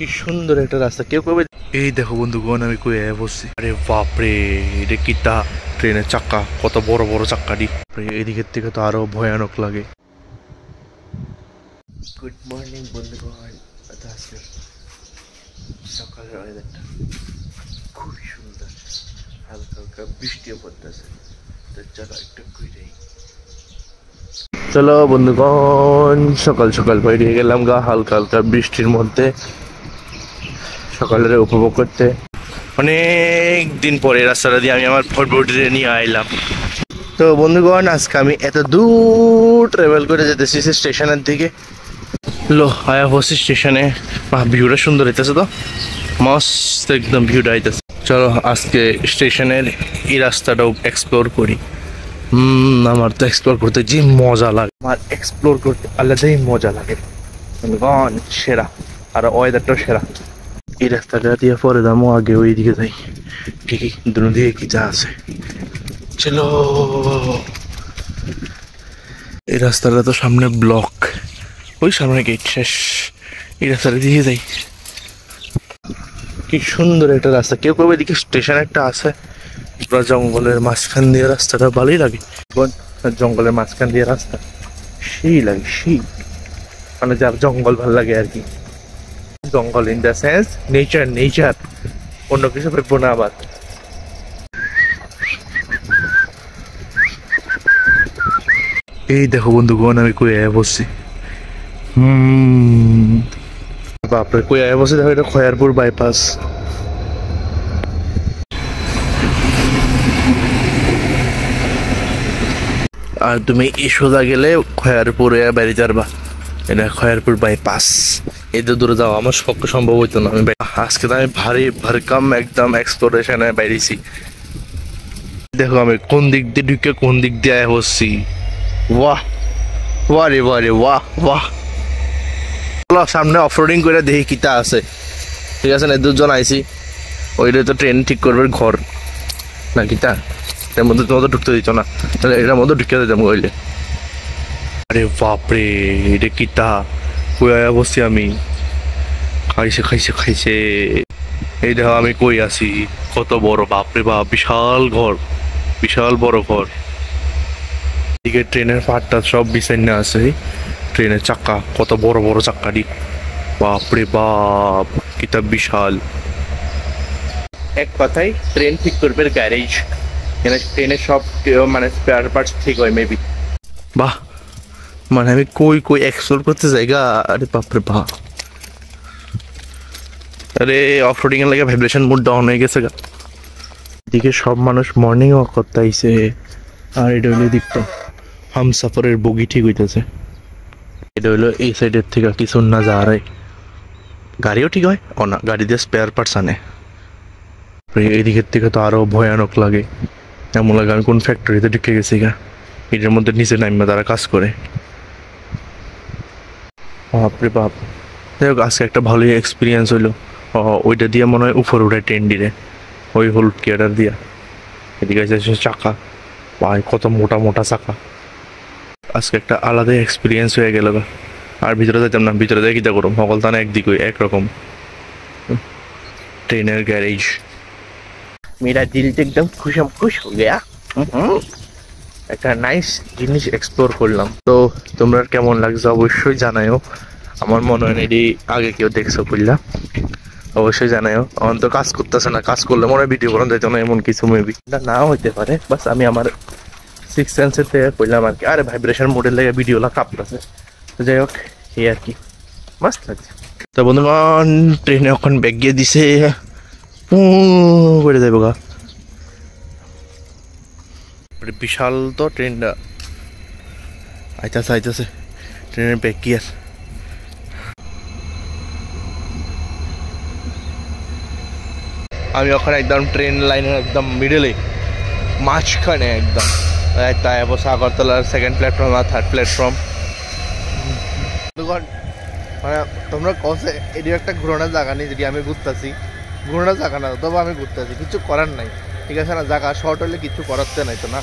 কি সুন্দর একটা রাস্তা, কেউ কবে এই দেখো বন্ধুগণ আমি কই বসছি। আরে বাপরে, এটা কিটা ট্রেনের চাক্কা, কত বড় বড় চাক্কাটি। এদিকের থেকে তো আরো ভয়ানক লাগে। গুড মর্নিং বন্ধুগণ, আজকে সকালের ওয়েদারটা খুব সুন্দর, হালকা হালকা বৃষ্টিও পড়তেছে। তো চলো একটু ঘুরে, চলো বন্ধুগণ সকাল সকাল বেরিয়ে গেলাম গা হালকা হালকা বৃষ্টির মধ্যে সকালের উপভোগ করতে। অনেক দিন পরে রাস্তাটা দিয়ে আমি আমার ফটোটা নিয়ে আইলাম। তো বন্ধুগণ আজকে আমি এত দূর ট্রাভেল করে যেতেছি স্টেশনের দিকে। লো আয়া বসি স্টেশনে, ভিউটা সুন্দর হইতেছে, তো মস্ত একদম ভিউটা হইতেছে। চলো আজকে স্টেশনের এই রাস্তাটাও এক্সপ্লোর করি। আমার তো এক্সপ্লোর করতে যে মজা লাগে, আমার এক্সপ্লোর করতে আলাদাই মজা লাগে বন্ধুগণ, সেরা। আর ওয়েদারটাও সেরা। এই রাস্তাটা দিয়ে পরে দামও আগে ওই দিকে যাই, ঠিকই দুনো দিকে কি যা আছে। চলো, এই রাস্তাটা তো সামনে ব্লক, ওই সামনে গেট শেষ। এই রাস্তাটা দিয়ে যাই, কি সুন্দর একটা রাস্তা। কেউ কেউ এদিকে স্টেশন একটা আছে, পুরো জঙ্গলের মাঝখান দিয়ে রাস্তাটা ভালোই লাগে। জঙ্গলের মাঝখান দিয়ে রাস্তা সেই লাগে, সেই মানে যার জঙ্গল ভাল লাগে আর কি। জঙ্গল in the sense nature, nature, অন্য কিছু ভেবো না আবার। এই দেখো বন্ধুগণ আমি কই বসছি। বাপরে, কই বসে দেখো, এটা খয়ারপুর বাইপাস। আর তুমি এই সোজা গেলে খয়ারপুরে বেরিয়ে যাবা, এটা খয়ারপুর বাইপাস। এদের দূরে যাওয়া আমার পক্ষে সম্ভব হইতো না। আমি আজকে তো আমি ভারী ভারকাম একদম এক্সপ্লোরেশনে বেরিয়েছি। দেখো আমি কোন দিক দিয়ে ঢুকে কোন দিক দিয়ে বসছি। বাহ বাহ রে বাহ রে, বাহ বাহ। সামনে অফরোডিং করে দেখি কিতা আছে। ঠিক আছে না, দুজন আইসি, ওইটা তো ট্রেন ঠিক করবে ঘর না কিতা, এর মধ্যে তোমাদের ঢুকতে দিত না, তাহলে এটার মধ্যে ঢুকে দিতাম কইলে। আরে বাপরে, এটা কিতা কই বসছি আমি। খাইছে খাইছে খাইছে। এই দেখো আমি কই আছি, কত বড়, বাপরে বাপ, বিশাল ঘর, বিশাল বড় ঘর। এদিকে ট্রেনের পাটটা সব বিছাইনা আছে, ট্রেনের চাক্কা কত বড় বড় চাক্কাটি, বাপরে বাপ কিতা বিশাল। এক কথাই ট্রেন ঠিক করবে গ্যারেজ, এখানে ট্রেনের সব মানে স্পেয়ার পার্টস ঠিক হয় মেবি। বাহ, মানে আমি কই কই এক্সপ্লোর করতে জায়গা। আরে বাপরে বাপ, আরে অফরোডিং এর লাগে ভাইব্রেশন মুড ডাউন হয়ে গেছে গা। এদিকে সব মানুষ মর্নিং ওয়াক করতে আইছে, আর এটা হইলো দিকটা হামসাফারের বগি ঠিক হইতেছে। এটা হইলো এই সাইডের থেকে কিছু না যাওয়ার, গাড়িও ঠিক হয় ও না, গাড়ি দিয়ে স্পেয়ার পার্টস আনে। এইদিকের থেকে তো আরো ভয়ানক লাগে, এমন লাগে আমি কোন ফ্যাক্টরিতে ঢুকে গেছি গা। এটার মধ্যে নিচে নামবে তারা কাজ করে, বাপরে বাপ। যাই হোক আজকে একটা ভালোই এক্সপিরিয়েন্স হইলো। ওইটা দিয়ে মনে হয় উপরে উঠে ট্রেন ডিরে, ওই হলুদ কেয়ার দিয়া। এদিকে আছে চাকা, ভাই কত মোটা মোটা চাকা। আজকে একটা আলাদাই এক্সপিরিয়েন্স হয়ে গেল গা। আর ভিতরে যেতাম না, ভিতরে যাই কিতা করুম, সকল তানে একদিকে একরকম ট্রেনের গ্যারেজ। মেরা দিল তো একদম খুশম খুশ হয়ে গেয়া। একটা নাইস জিনিস এক্সপ্লোর করলাম। তো তোমরা কেমন লাগছে অবশ্যই জানাইও। আমার মনে হয় এটি আগে কেউ দেখছো করলাম, অবশ্যই জানাইও। আমার তো কাজ করতেছে না, কাজ করলে মনে হয় ভিডিও বানানো যেত না, এমন কিছু মেবি নাও হইতে পারে। বাস আমি আমার সিক্স সেন্সের থেকে করলাম আর কি। আরে ভাইব্রেশন মোডের লেগে ভিডিওলা কাঁপতেছে। তো যাই হোক এই আর কি, মাস্ত লাগছে। তো বন্ধুগণ ট্রেনে এখন ব্যাগ গিয়ে দিছে, করে যাবো গা। বিশাল তো ট্রেনটা, আইতাছে আইতাছে ট্রেনের ব্যাগ গিয়ার। আমি ওখানে একদম ট্রেন লাইনের একদম মিডলে মাঝখানে একদম, তাই বসে আগরতলার সেকেন্ড প্ল্যাটফর্ম আর থার্ড প্ল্যাটফর্ম। মানে তোমরা কসে এটি একটা ঘোরানোর জায়গা নেই, যেটি আমি ঘুরতেছি ঘোরানোর জায়গা না, তবে আমি ঘুরতেছি, কিছু করার নাই, ঠিক আছে না। জায়গা শর্ট হলে কিছু করাতে নাই তো না।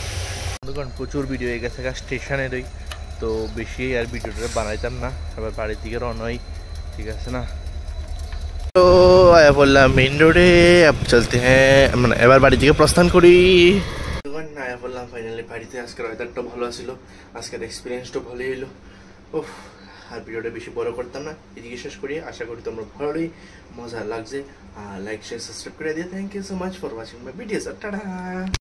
প্রচুর ভিডিও হয়ে গেছে স্টেশনেরই, তো বেশি আর ভিডিওটা বানাইতাম না, আবার বাড়ির দিকে রওনা হই, ঠিক আছে না। তো আয়া বললাম মেইন রোডে, अब चलते हैं মানে এবার বাড়ি থেকে প্রস্থান করি। আয়া বললাম ফাইনালি বাড়িতে। আজকের ওয়েদারটা ভালো ছিল, আজকের এক্সপিরিয়েন্সটা ভালোই হলো। ওহ, আর ভিডিওটা বেশি বড় করতাম না, এদিকে শেষ করি। আশা করি তোমরা ভালোই মজা লাগছে। লাইক শেয়ার সাবস্ক্রাইব করে দিয়ে thank you so much for watching my videos. Tata.